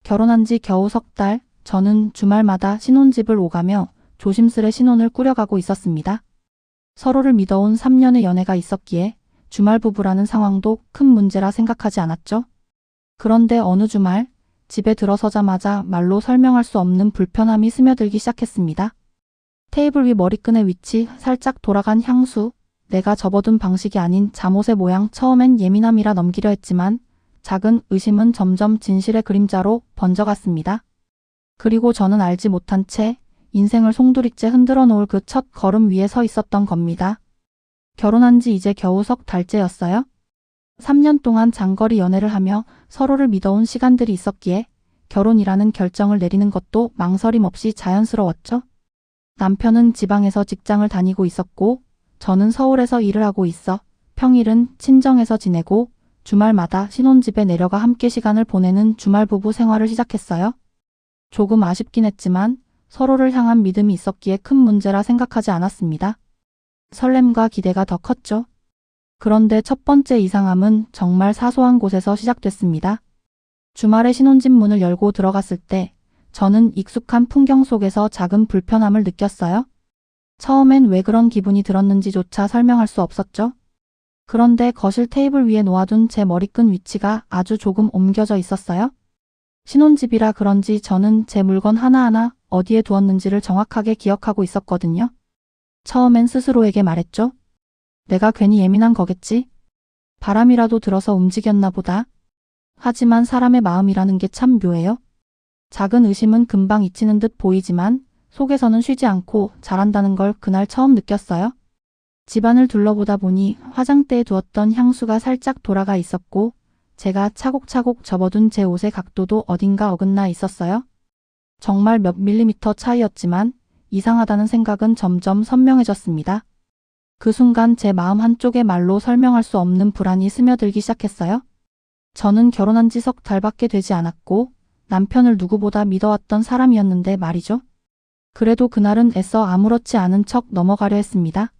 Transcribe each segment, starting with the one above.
결혼한 지 겨우 석 달, 저는 주말마다 신혼집을 오가며 조심스레 신혼을 꾸려가고 있었습니다. 서로를 믿어온 3년의 연애가 있었기에 주말 부부라는 상황도 큰 문제라 생각하지 않았죠. 그런데 어느 주말 집에 들어서자마자 말로 설명할 수 없는 불편함이 스며들기 시작했습니다. 테이블 위 머리끈의 위치, 살짝 돌아간 향수, 내가 접어둔 방식이 아닌 잠옷의 모양. 처음엔 예민함이라 넘기려 했지만 작은 의심은 점점 진실의 그림자로 번져갔습니다. 그리고 저는 알지 못한 채 인생을 송두리째 흔들어 놓을 그 첫 걸음 위에 서 있었던 겁니다. 결혼한 지 이제 겨우 석 달째였어요. 3년 동안 장거리 연애를 하며 서로를 믿어온 시간들이 있었기에 결혼이라는 결정을 내리는 것도 망설임 없이 자연스러웠죠. 남편은 지방에서 직장을 다니고 있었고 저는 서울에서 일을 하고 있어 평일은 친정에서 지내고 주말마다 신혼집에 내려가 함께 시간을 보내는 주말 부부 생활을 시작했어요. 조금 아쉽긴 했지만 서로를 향한 믿음이 있었기에 큰 문제라 생각하지 않았습니다. 설렘과 기대가 더 컸죠. 그런데 첫 번째 이상함은 정말 사소한 곳에서 시작됐습니다. 주말에 신혼집 문을 열고 들어갔을 때 저는 익숙한 풍경 속에서 작은 불편함을 느꼈어요. 처음엔 왜 그런 기분이 들었는지조차 설명할 수 없었죠. 그런데 거실 테이블 위에 놓아둔 제 머리끈 위치가 아주 조금 옮겨져 있었어요. 신혼집이라 그런지 저는 제 물건 하나하나 어디에 두었는지를 정확하게 기억하고 있었거든요. 처음엔 스스로에게 말했죠. 내가 괜히 예민한 거겠지? 바람이라도 들어서 움직였나 보다. 하지만 사람의 마음이라는 게 참 묘해요. 작은 의심은 금방 잊히는 듯 보이지만 속에서는 쉬지 않고 자란다는 걸 그날 처음 느꼈어요. 집안을 둘러보다 보니 화장대에 두었던 향수가 살짝 돌아가 있었고 제가 차곡차곡 접어둔 제 옷의 각도도 어딘가 어긋나 있었어요. 정말 몇 밀리미터 차이였지만 이상하다는 생각은 점점 선명해졌습니다. 그 순간 제 마음 한쪽에 말로 설명할 수 없는 불안이 스며들기 시작했어요. 저는 결혼한 지 석 달밖에 되지 않았고 남편을 누구보다 믿어왔던 사람이었는데 말이죠. 그래도 그날은 애써 아무렇지 않은 척 넘어가려 했습니다.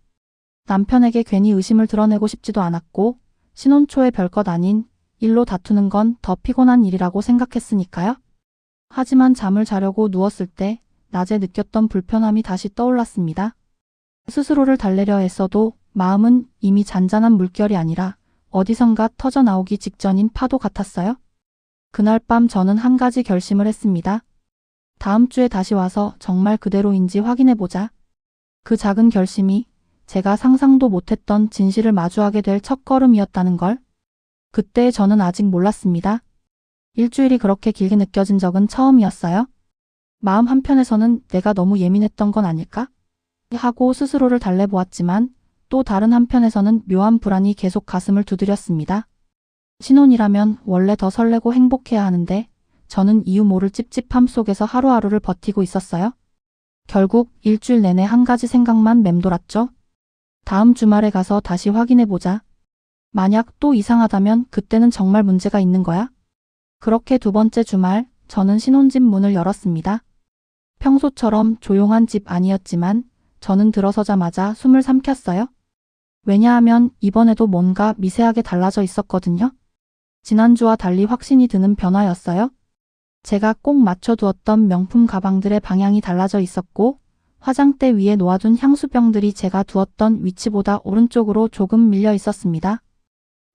남편에게 괜히 의심을 드러내고 싶지도 않았고 신혼 초에 별것 아닌 일로 다투는 건 더 피곤한 일이라고 생각했으니까요. 하지만 잠을 자려고 누웠을 때 낮에 느꼈던 불편함이 다시 떠올랐습니다. 스스로를 달래려 애써도 마음은 이미 잔잔한 물결이 아니라 어디선가 터져 나오기 직전인 파도 같았어요. 그날 밤 저는 한 가지 결심을 했습니다. 다음 주에 다시 와서 정말 그대로인지 확인해보자. 그 작은 결심이 제가 상상도 못했던 진실을 마주하게 될 첫걸음이었다는 걸. 그때 저는 아직 몰랐습니다. 일주일이 그렇게 길게 느껴진 적은 처음이었어요. 마음 한편에서는 내가 너무 예민했던 건 아닐까? 하고 스스로를 달래보았지만 또 다른 한편에서는 묘한 불안이 계속 가슴을 두드렸습니다. 신혼이라면 원래 더 설레고 행복해야 하는데 저는 이유 모를 찝찝함 속에서 하루하루를 버티고 있었어요. 결국 일주일 내내 한 가지 생각만 맴돌았죠. 다음 주말에 가서 다시 확인해보자. 만약 또 이상하다면 그때는 정말 문제가 있는 거야? 그렇게 두 번째 주말 저는 신혼집 문을 열었습니다. 평소처럼 조용한 집 아니었지만 저는 들어서자마자 숨을 삼켰어요. 왜냐하면 이번에도 뭔가 미세하게 달라져 있었거든요. 지난주와 달리 확신이 드는 변화였어요. 제가 꼭 맞춰두었던 명품 가방들의 방향이 달라져 있었고 화장대 위에 놓아둔 향수병들이 제가 두었던 위치보다 오른쪽으로 조금 밀려 있었습니다.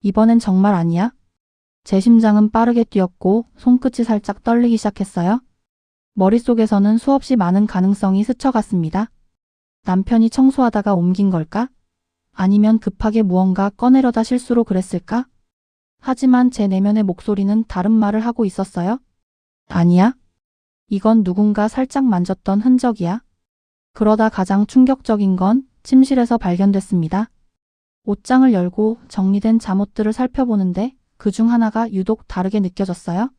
이번엔 정말 아니야? 제 심장은 빠르게 뛰었고 손끝이 살짝 떨리기 시작했어요. 머릿속에서는 수없이 많은 가능성이 스쳐갔습니다. 남편이 청소하다가 옮긴 걸까? 아니면 급하게 무언가 꺼내려다 실수로 그랬을까? 하지만 제 내면의 목소리는 다른 말을 하고 있었어요. 아니야. 이건 누군가 살짝 만졌던 흔적이야. 그러다 가장 충격적인 건 침실에서 발견됐습니다. 옷장을 열고 정리된 잠옷들을 살펴보는데 그중 하나가 유독 다르게 느껴졌어요.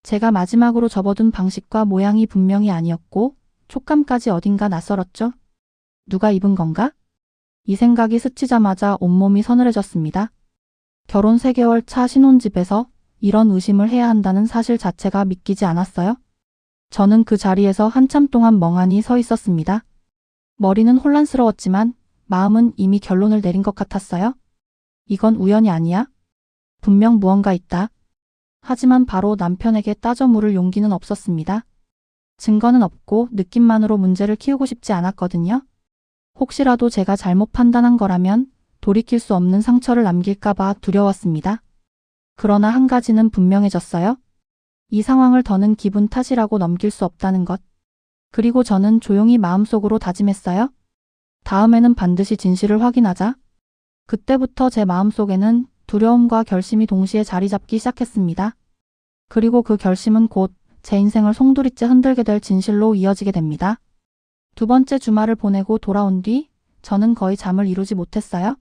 제가 마지막으로 접어둔 방식과 모양이 분명히 아니었고 촉감까지 어딘가 낯설었죠. 누가 입은 건가? 이 생각이 스치자마자 온몸이 서늘해졌습니다. 결혼 3개월 차 신혼집에서 이런 의심을 해야 한다는 사실 자체가 믿기지 않았어요. 저는 그 자리에서 한참 동안 멍하니 서 있었습니다. 머리는 혼란스러웠지만 마음은 이미 결론을 내린 것 같았어요. 이건 우연이 아니야. 분명 무언가 있다. 하지만 바로 남편에게 따져 물을 용기는 없었습니다. 증거는 없고 느낌만으로 문제를 키우고 싶지 않았거든요. 혹시라도 제가 잘못 판단한 거라면 돌이킬 수 없는 상처를 남길까봐 두려웠습니다. 그러나 한 가지는 분명해졌어요. 이 상황을 더는 기분 탓이라고 넘길 수 없다는 것. 그리고 저는 조용히 마음속으로 다짐했어요. 다음에는 반드시 진실을 확인하자. 그때부터 제 마음속에는 두려움과 결심이 동시에 자리 잡기 시작했습니다. 그리고 그 결심은 곧 제 인생을 송두리째 흔들게 될 진실로 이어지게 됩니다. 두 번째 주말을 보내고 돌아온 뒤 저는 거의 잠을 이루지 못했어요.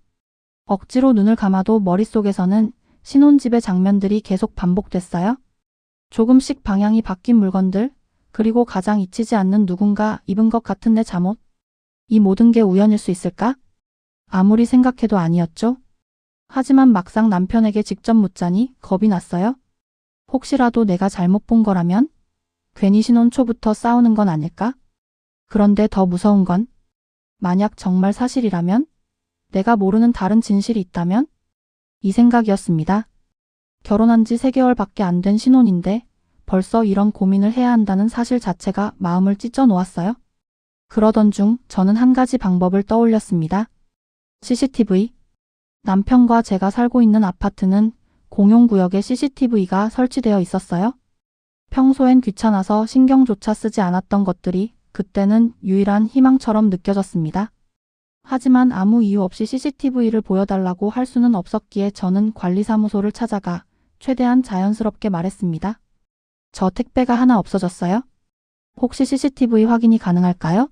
억지로 눈을 감아도 머릿속에서는 신혼집의 장면들이 계속 반복됐어요. 조금씩 방향이 바뀐 물건들, 그리고 가장 잊히지 않는 누군가 입은 것 같은 내 잠옷. 이 모든 게 우연일 수 있을까? 아무리 생각해도 아니었죠. 하지만 막상 남편에게 직접 묻자니 겁이 났어요. 혹시라도 내가 잘못 본 거라면? 괜히 신혼 초부터 싸우는 건 아닐까? 그런데 더 무서운 건 만약 정말 사실이라면? 내가 모르는 다른 진실이 있다면? 이 생각이었습니다. 결혼한 지 3개월밖에 안 된 신혼인데 벌써 이런 고민을 해야 한다는 사실 자체가 마음을 찢어 놓았어요. 그러던 중 저는 한 가지 방법을 떠올렸습니다. CCTV. 남편과 제가 살고 있는 아파트는 공용구역에 CCTV가 설치되어 있었어요. 평소엔 귀찮아서 신경조차 쓰지 않았던 것들이 그때는 유일한 희망처럼 느껴졌습니다. 하지만 아무 이유 없이 CCTV를 보여달라고 할 수는 없었기에 저는 관리사무소를 찾아가 최대한 자연스럽게 말했습니다. 저 택배가 하나 없어졌어요. 혹시 CCTV 확인이 가능할까요?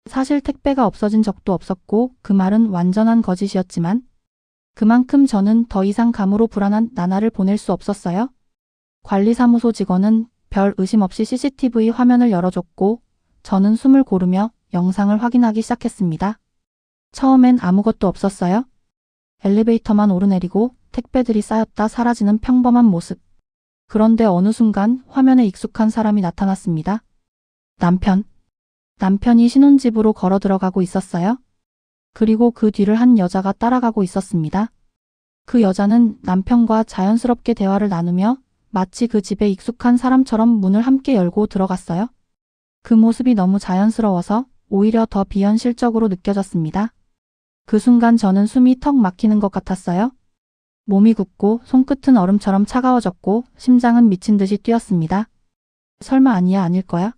사실 택배가 없어진 적도 없었고 그 말은 완전한 거짓이었지만 그만큼 저는 더 이상 감으로 불안한 나날을 보낼 수 없었어요. 관리사무소 직원은 별 의심 없이 CCTV 화면을 열어줬고 저는 숨을 고르며 영상을 확인하기 시작했습니다. 처음엔 아무것도 없었어요. 엘리베이터만 오르내리고 택배들이 쌓였다 사라지는 평범한 모습. 그런데 어느 순간 화면에 익숙한 사람이 나타났습니다. 남편이 신혼집으로 걸어 들어가고 있었어요. 그리고 그 뒤를 한 여자가 따라가고 있었습니다. 그 여자는 남편과 자연스럽게 대화를 나누며 마치 그 집에 익숙한 사람처럼 문을 함께 열고 들어갔어요. 그 모습이 너무 자연스러워서 오히려 더 비현실적으로 느껴졌습니다. 그 순간 저는 숨이 턱 막히는 것 같았어요. 몸이 굳고 손끝은 얼음처럼 차가워졌고 심장은 미친 듯이 뛰었습니다. 설마 아닐 거야?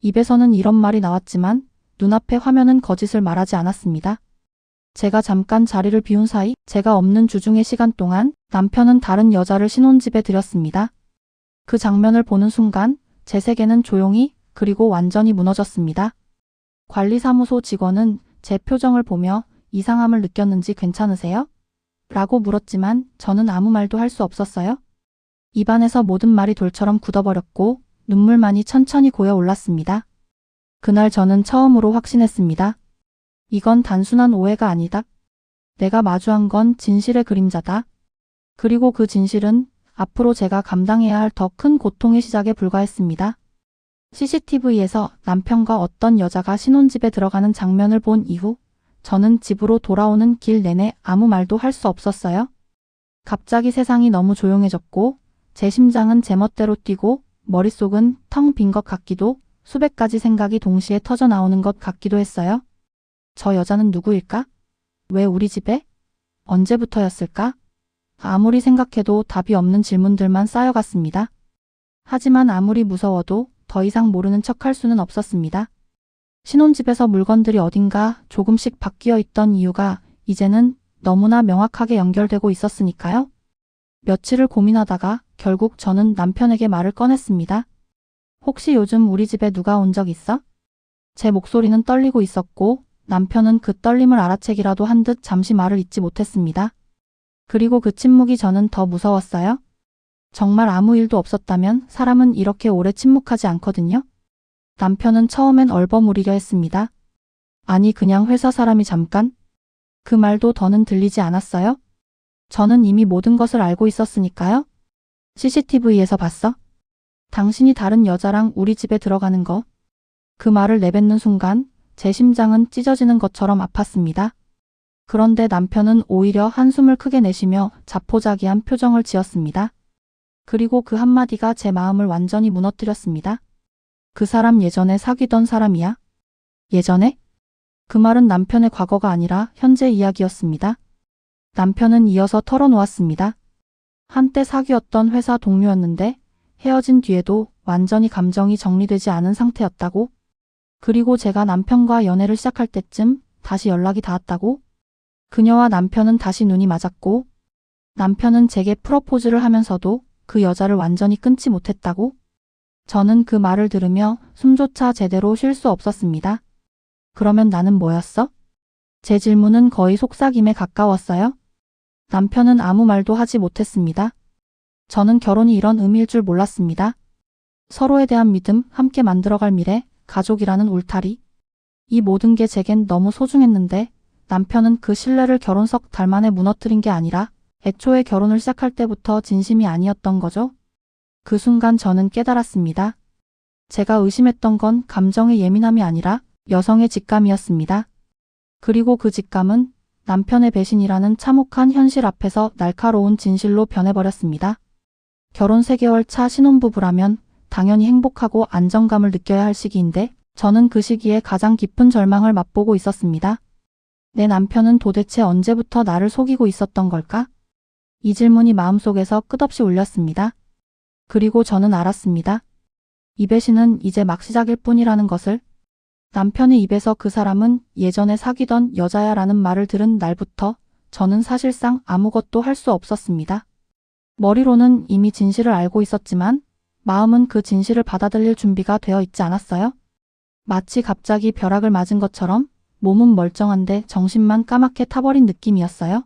입에서는 이런 말이 나왔지만 눈앞의 화면은 거짓을 말하지 않았습니다. 제가 잠깐 자리를 비운 사이 제가 없는 주중의 시간 동안 남편은 다른 여자를 신혼집에 들였습니다. 그 장면을 보는 순간 제 세계는 조용히 그리고 완전히 무너졌습니다. 관리사무소 직원은 제 표정을 보며 이상함을 느꼈는지 괜찮으세요? 라고 물었지만 저는 아무 말도 할 수 없었어요. 입안에서 모든 말이 돌처럼 굳어버렸고 눈물만이 천천히 고여 올랐습니다. 그날 저는 처음으로 확신했습니다. 이건 단순한 오해가 아니다. 내가 마주한 건 진실의 그림자다. 그리고 그 진실은 앞으로 제가 감당해야 할 더 큰 고통의 시작에 불과했습니다. CCTV에서 남편과 어떤 여자가 신혼집에 들어가는 장면을 본 이후 저는 집으로 돌아오는 길 내내 아무 말도 할 수 없었어요. 갑자기 세상이 너무 조용해졌고 제 심장은 제멋대로 뛰고 머릿속은 텅 빈 것 같기도 수백 가지 생각이 동시에 터져 나오는 것 같기도 했어요. 저 여자는 누구일까? 왜 우리 집에? 언제부터였을까? 아무리 생각해도 답이 없는 질문들만 쌓여갔습니다. 하지만 아무리 무서워도 더 이상 모르는 척할 수는 없었습니다. 신혼집에서 물건들이 어딘가 조금씩 바뀌어 있던 이유가 이제는 너무나 명확하게 연결되고 있었으니까요. 며칠을 고민하다가 결국 저는 남편에게 말을 꺼냈습니다. 혹시 요즘 우리 집에 누가 온 적 있어? 제 목소리는 떨리고 있었고 남편은 그 떨림을 알아채기라도 한 듯 잠시 말을 잇지 못했습니다. 그리고 그 침묵이 저는 더 무서웠어요. 정말 아무 일도 없었다면 사람은 이렇게 오래 침묵하지 않거든요. 남편은 처음엔 얼버무리려 했습니다. 아니 그냥 회사 사람이 잠깐? 그 말도 더는 들리지 않았어요. 저는 이미 모든 것을 알고 있었으니까요. CCTV에서 봤어? 당신이 다른 여자랑 우리 집에 들어가는 거. 그 말을 내뱉는 순간 제 심장은 찢어지는 것처럼 아팠습니다. 그런데 남편은 오히려 한숨을 크게 내쉬며 자포자기한 표정을 지었습니다. 그리고 그 한마디가 제 마음을 완전히 무너뜨렸습니다. 그 사람 예전에 사귀던 사람이야? 예전에? 그 말은 남편의 과거가 아니라 현재 이야기였습니다. 남편은 이어서 털어놓았습니다. 한때 사귀었던 회사 동료였는데 헤어진 뒤에도 완전히 감정이 정리되지 않은 상태였다고? 그리고 제가 남편과 연애를 시작할 때쯤 다시 연락이 닿았다고? 그녀와 남편은 다시 눈이 맞았고 남편은 제게 프러포즈를 하면서도 그 여자를 완전히 끊지 못했다고? 저는 그 말을 들으며 숨조차 제대로 쉴 수 없었습니다. 그러면 나는 뭐였어? 제 질문은 거의 속삭임에 가까웠어요. 남편은 아무 말도 하지 못했습니다. 저는 결혼이 이런 의미일 줄 몰랐습니다. 서로에 대한 믿음, 함께 만들어갈 미래, 가족이라는 울타리. 이 모든 게 제겐 너무 소중했는데 남편은 그 신뢰를 결혼 석 달 만에 무너뜨린 게 아니라 애초에 결혼을 시작할 때부터 진심이 아니었던 거죠. 그 순간 저는 깨달았습니다. 제가 의심했던 건 감정의 예민함이 아니라 여성의 직감이었습니다. 그리고 그 직감은 남편의 배신이라는 참혹한 현실 앞에서 날카로운 진실로 변해버렸습니다. 결혼 3개월 차 신혼부부라면 당연히 행복하고 안정감을 느껴야 할 시기인데 저는 그 시기에 가장 깊은 절망을 맛보고 있었습니다. 내 남편은 도대체 언제부터 나를 속이고 있었던 걸까? 이 질문이 마음속에서 끝없이 울렸습니다. 그리고 저는 알았습니다. 이 배신은 이제 막 시작일 뿐이라는 것을. 남편의 입에서 그 사람은 예전에 사귀던 여자야라는 말을 들은 날부터 저는 사실상 아무것도 할 수 없었습니다. 머리로는 이미 진실을 알고 있었지만 마음은 그 진실을 받아들일 준비가 되어 있지 않았어요. 마치 갑자기 벼락을 맞은 것처럼 몸은 멀쩡한데 정신만 까맣게 타버린 느낌이었어요.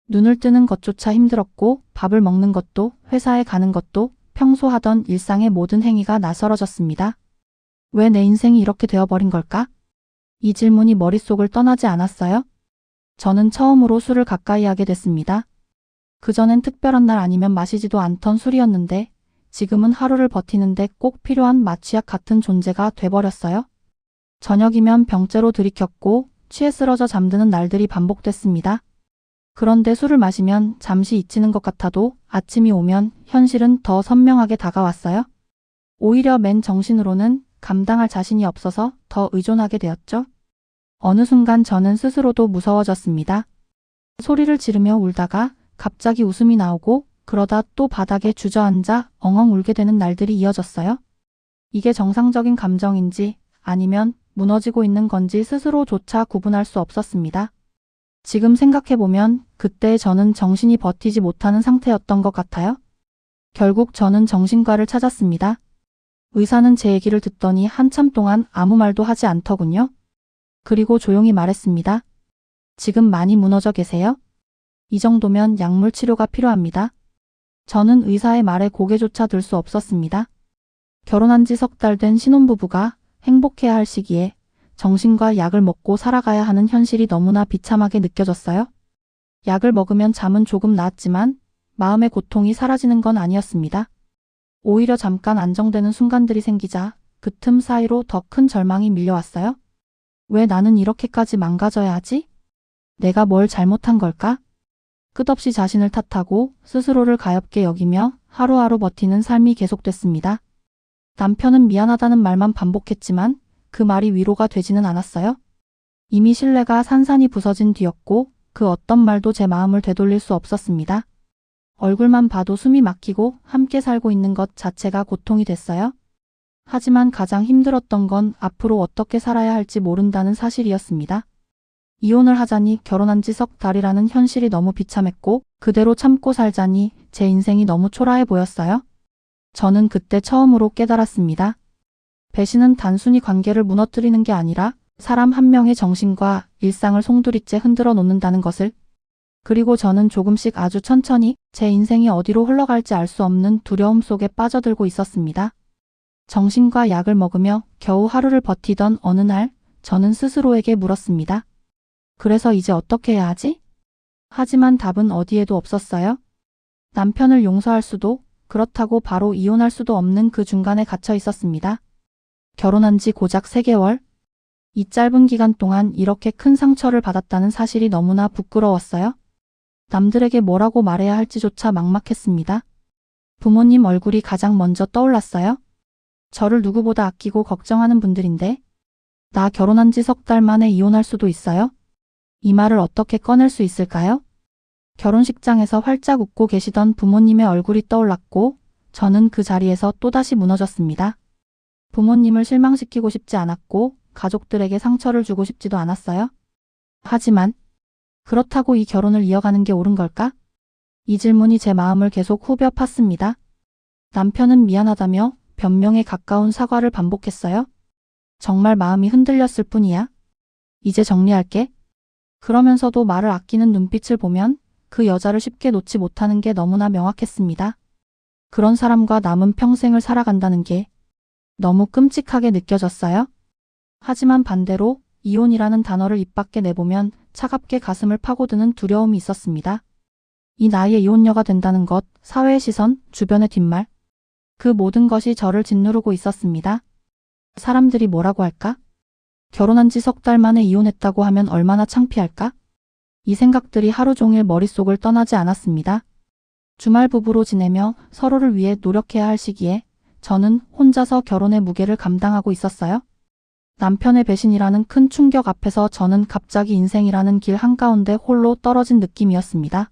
눈을 뜨는 것조차 힘들었고 밥을 먹는 것도 회사에 가는 것도 평소 하던 일상의 모든 행위가 낯설어졌습니다. 왜 내 인생이 이렇게 되어버린 걸까? 이 질문이 머릿속을 떠나지 않았어요. 저는 처음으로 술을 가까이 하게 됐습니다. 그전엔 특별한 날 아니면 마시지도 않던 술이었는데 지금은 하루를 버티는데 꼭 필요한 마취약 같은 존재가 돼버렸어요. 저녁이면 병째로 들이켰고 취해 쓰러져 잠드는 날들이 반복됐습니다. 그런데 술을 마시면 잠시 잊히는 것 같아도 아침이 오면 현실은 더 선명하게 다가왔어요. 오히려 맨 정신으로는 감당할 자신이 없어서 더 의존하게 되었죠. 어느 순간 저는 스스로도 무서워졌습니다. 소리를 지르며 울다가 갑자기 웃음이 나오고 그러다 또 바닥에 주저앉아 엉엉 울게 되는 날들이 이어졌어요. 이게 정상적인 감정인지 아니면 무너지고 있는 건지 스스로조차 구분할 수 없었습니다. 지금 생각해보면 그때 저는 정신이 버티지 못하는 상태였던 것 같아요. 결국 저는 정신과를 찾았습니다. 의사는 제 얘기를 듣더니 한참 동안 아무 말도 하지 않더군요. 그리고 조용히 말했습니다. 지금 많이 무너져 계세요? 이 정도면 약물 치료가 필요합니다. 저는 의사의 말에 고개조차 들 수 없었습니다. 결혼한 지 석 달 된 신혼부부가 행복해야 할 시기에 정신과 약을 먹고 살아가야 하는 현실이 너무나 비참하게 느껴졌어요. 약을 먹으면 잠은 조금 나았지만 마음의 고통이 사라지는 건 아니었습니다. 오히려 잠깐 안정되는 순간들이 생기자 그 틈 사이로 더 큰 절망이 밀려왔어요. 왜 나는 이렇게까지 망가져야 하지? 내가 뭘 잘못한 걸까? 끝없이 자신을 탓하고 스스로를 가엾게 여기며 하루하루 버티는 삶이 계속됐습니다. 남편은 미안하다는 말만 반복했지만 그 말이 위로가 되지는 않았어요. 이미 신뢰가 산산이 부서진 뒤였고 그 어떤 말도 제 마음을 되돌릴 수 없었습니다. 얼굴만 봐도 숨이 막히고 함께 살고 있는 것 자체가 고통이 됐어요. 하지만 가장 힘들었던 건 앞으로 어떻게 살아야 할지 모른다는 사실이었습니다. 이혼을 하자니 결혼한 지 석 달이라는 현실이 너무 비참했고 그대로 참고 살자니 제 인생이 너무 초라해 보였어요. 저는 그때 처음으로 깨달았습니다. 배신은 단순히 관계를 무너뜨리는 게 아니라 사람 한 명의 정신과 일상을 송두리째 흔들어 놓는다는 것을. 그리고 저는 조금씩 아주 천천히 제 인생이 어디로 흘러갈지 알 수 없는 두려움 속에 빠져들고 있었습니다. 정신과 약을 먹으며 겨우 하루를 버티던 어느 날 저는 스스로에게 물었습니다. 그래서 이제 어떻게 해야 하지? 하지만 답은 어디에도 없었어요. 남편을 용서할 수도 그렇다고 바로 이혼할 수도 없는 그 중간에 갇혀 있었습니다. 결혼한 지 고작 3개월. 이 짧은 기간 동안 이렇게 큰 상처를 받았다는 사실이 너무나 부끄러웠어요. 남들에게 뭐라고 말해야 할지조차 막막했습니다. 부모님 얼굴이 가장 먼저 떠올랐어요. 저를 누구보다 아끼고 걱정하는 분들인데 나 결혼한 지 석 달 만에 이혼할 수도 있어요? 이 말을 어떻게 꺼낼 수 있을까요? 결혼식장에서 활짝 웃고 계시던 부모님의 얼굴이 떠올랐고 저는 그 자리에서 또다시 무너졌습니다. 부모님을 실망시키고 싶지 않았고 가족들에게 상처를 주고 싶지도 않았어요. 하지만 그렇다고 이 결혼을 이어가는 게 옳은 걸까? 이 질문이 제 마음을 계속 후벼 팠습니다. 남편은 미안하다며 변명에 가까운 사과를 반복했어요. 정말 마음이 흔들렸을 뿐이야. 이제 정리할게. 그러면서도 말을 아끼는 눈빛을 보면 그 여자를 쉽게 놓지 못하는 게 너무나 명확했습니다. 그런 사람과 남은 평생을 살아간다는 게 너무 끔찍하게 느껴졌어요. 하지만 반대로 이혼이라는 단어를 입 밖에 내보면 차갑게 가슴을 파고드는 두려움이 있었습니다. 이 나이에 이혼녀가 된다는 것, 사회의 시선, 주변의 뒷말. 그 모든 것이 저를 짓누르고 있었습니다. 사람들이 뭐라고 할까? 결혼한 지 석 달 만에 이혼했다고 하면 얼마나 창피할까? 이 생각들이 하루 종일 머릿속을 떠나지 않았습니다. 주말 부부로 지내며 서로를 위해 노력해야 할 시기에 저는 혼자서 결혼의 무게를 감당하고 있었어요. 남편의 배신이라는 큰 충격 앞에서 저는 갑자기 인생이라는 길 한가운데 홀로 떨어진 느낌이었습니다.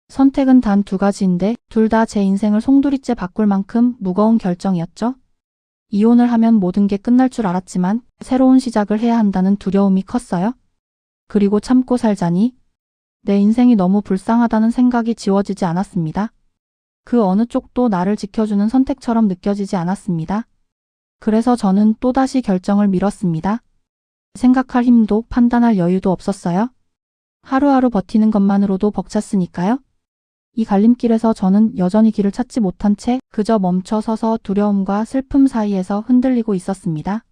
선택은 단 두 가지인데 둘 다 제 인생을 송두리째 바꿀 만큼 무거운 결정이었죠. 이혼을 하면 모든 게 끝날 줄 알았지만 새로운 시작을 해야 한다는 두려움이 컸어요. 그리고 참고 살자니 내 인생이 너무 불쌍하다는 생각이 지워지지 않았습니다. 그 어느 쪽도 나를 지켜주는 선택처럼 느껴지지 않았습니다. 그래서 저는 또다시 결정을 미뤘습니다. 생각할 힘도 판단할 여유도 없었어요. 하루하루 버티는 것만으로도 벅찼으니까요. 이 갈림길에서 저는 여전히 길을 찾지 못한 채 그저 멈춰 서서 두려움과 슬픔 사이에서 흔들리고 있었습니다.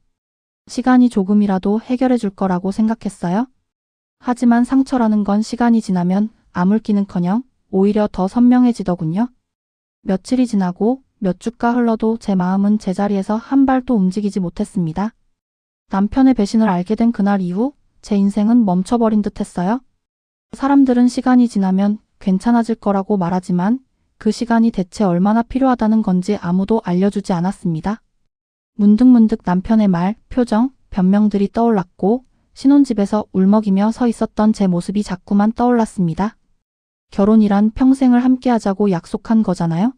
시간이 조금이라도 해결해 줄 거라고 생각했어요. 하지만 상처라는 건 시간이 지나면 아물기는커녕 오히려 더 선명해지더군요. 며칠이 지나고 몇 주가 흘러도 제 마음은 제자리에서 한 발도 움직이지 못했습니다. 남편의 배신을 알게 된 그날 이후 제 인생은 멈춰버린 듯 했어요. 사람들은 시간이 지나면 괜찮아질 거라고 말하지만 그 시간이 대체 얼마나 필요하다는 건지 아무도 알려주지 않았습니다. 문득문득 남편의 말, 표정, 변명들이 떠올랐고 신혼집에서 울먹이며 서 있었던 제 모습이 자꾸만 떠올랐습니다. 결혼이란 평생을 함께하자고 약속한 거잖아요.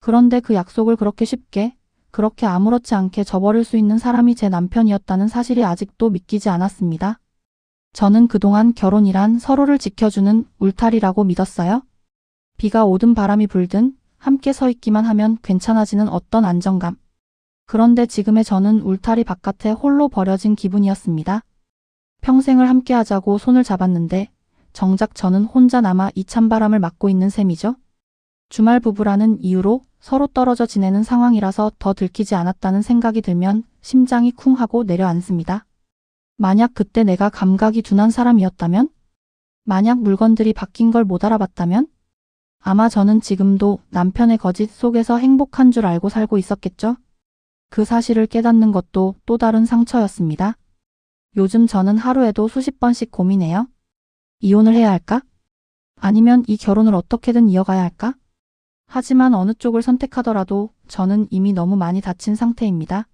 그런데 그 약속을 그렇게 쉽게, 그렇게 아무렇지 않게 저버릴 수 있는 사람이 제 남편이었다는 사실이 아직도 믿기지 않았습니다. 저는 그동안 결혼이란 서로를 지켜주는 울타리라고 믿었어요. 비가 오든 바람이 불든 함께 서 있기만 하면 괜찮아지는 어떤 안정감. 그런데 지금의 저는 울타리 바깥에 홀로 버려진 기분이었습니다. 평생을 함께하자고 손을 잡았는데 정작 저는 혼자 남아 이 찬바람을 맞고 있는 셈이죠. 주말 부부라는 이유로 서로 떨어져 지내는 상황이라서 더 들키지 않았다는 생각이 들면 심장이 쿵 하고 내려앉습니다. 만약 그때 내가 감각이 둔한 사람이었다면? 만약 물건들이 바뀐 걸 못 알아봤다면? 아마 저는 지금도 남편의 거짓 속에서 행복한 줄 알고 살고 있었겠죠? 그 사실을 깨닫는 것도 또 다른 상처였습니다. 요즘 저는 하루에도 수십 번씩 고민해요. 이혼을 해야 할까? 아니면 이 결혼을 어떻게든 이어가야 할까? 하지만 어느 쪽을 선택하더라도 저는 이미 너무 많이 다친 상태입니다.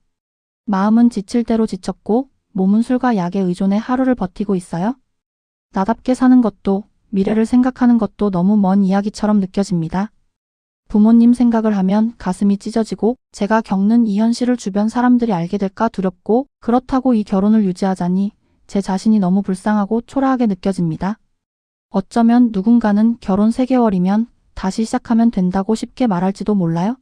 마음은 지칠 대로 지쳤고 몸은 술과 약에 의존해 하루를 버티고 있어요. 나답게 사는 것도 미래를 생각하는 것도 너무 먼 이야기처럼 느껴집니다. 부모님 생각을 하면 가슴이 찢어지고 제가 겪는 이 현실을 주변 사람들이 알게 될까 두렵고 그렇다고 이 결혼을 유지하자니 제 자신이 너무 불쌍하고 초라하게 느껴집니다. 어쩌면 누군가는 결혼 3개월이면 다시 시작하면 된다고 쉽게 말할지도 몰라요.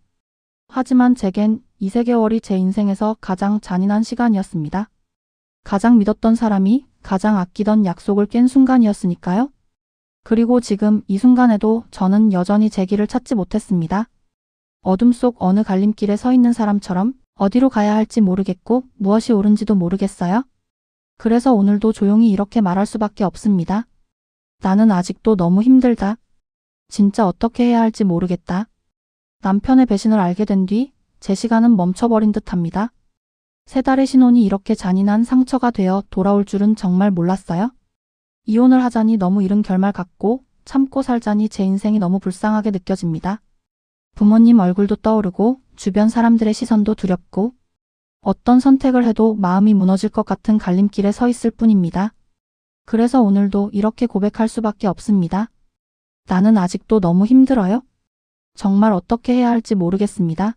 하지만 제겐 이 3개월이 제 인생에서 가장 잔인한 시간이었습니다. 가장 믿었던 사람이 가장 아끼던 약속을 깬 순간이었으니까요. 그리고 지금 이 순간에도 저는 여전히 제 길을 찾지 못했습니다. 어둠 속 어느 갈림길에 서 있는 사람처럼 어디로 가야 할지 모르겠고 무엇이 옳은지도 모르겠어요. 그래서 오늘도 조용히 이렇게 말할 수밖에 없습니다. 나는 아직도 너무 힘들다. 진짜 어떻게 해야 할지 모르겠다. 남편의 배신을 알게 된 뒤 제 시간은 멈춰버린 듯합니다. 3달의 신혼이 이렇게 잔인한 상처가 되어 돌아올 줄은 정말 몰랐어요. 이혼을 하자니 너무 이른 결말 같고 참고 살자니 제 인생이 너무 불쌍하게 느껴집니다. 부모님 얼굴도 떠오르고 주변 사람들의 시선도 두렵고 어떤 선택을 해도 마음이 무너질 것 같은 갈림길에 서 있을 뿐입니다. 그래서 오늘도 이렇게 고백할 수밖에 없습니다. 나는 아직도 너무 힘들어요. 정말 어떻게 해야 할지 모르겠습니다.